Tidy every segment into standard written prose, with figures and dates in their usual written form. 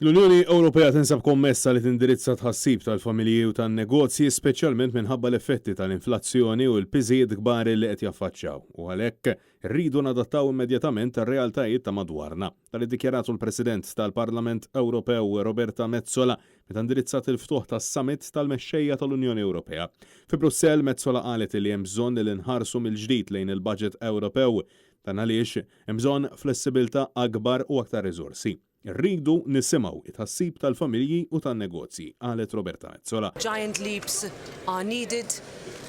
L-Unjoni Ewropea tinsab kommessa li tindirizza tħassib tal-familji u tan-negozji speċjalment minħabba l-effetti tal-inflazzjoni u l-piżijiet kbar li qed jaffaċċjaw. U għalhekk rridu nadattaw immedjatament tar-realtajiet ta' madwarna. Tal-iddikjaratu l-President tal-Parlament Ewropew Roberta Metsola meta indirizzat il-ftuħ tas-summit tal-mexxejja tal-Unjoni Ewropea. Fi Brussell Metsola qalet li hemm bżonn li nħarsu mill-ġdid lejn il-budget Ewropew dan għaliex hemm bżonn flessibilità akbar u aktar riżorsi. Rridu nisimgħu it-tħassib tal-familji u tan-negozji, qalet Roberta Metsola. Giant leaps are needed.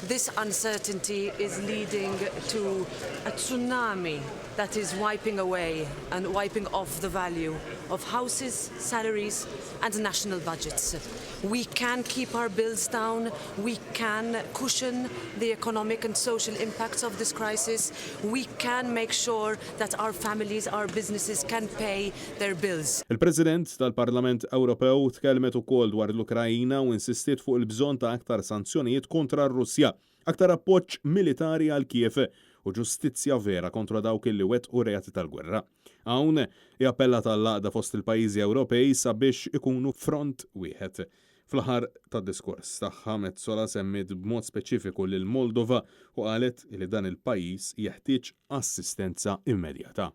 This uncertainty is leading to a tsunami that is wiping away and wiping off the value of houses, salaries and national budgets. We can keep our bills down, we can cushion the economic and social impacts of this crisis, we can make sure that our families, our businesses can pay their bills. Il-President tal-Parlament Ewropew tkellmet ukoll dwar l-Ukrajina u insistiet fuq il-bżonn ta' aktar sanzjonijiet kontra r-Russja, aktar appoġġ militari għal Kiev u ġustizzja vera kontra dawk li wettqu reati tal-gwerra. Hawn jappella tal-laqda fost il-pajjiżi Ewropej sabiex ikunu front wieħed. Fl-aħħar tad-diskors tagħha Metsola semmit b'mod speċifiku lil Moldova u qalet li dan il-pajjiż jeħtieġ assistenza immedjata.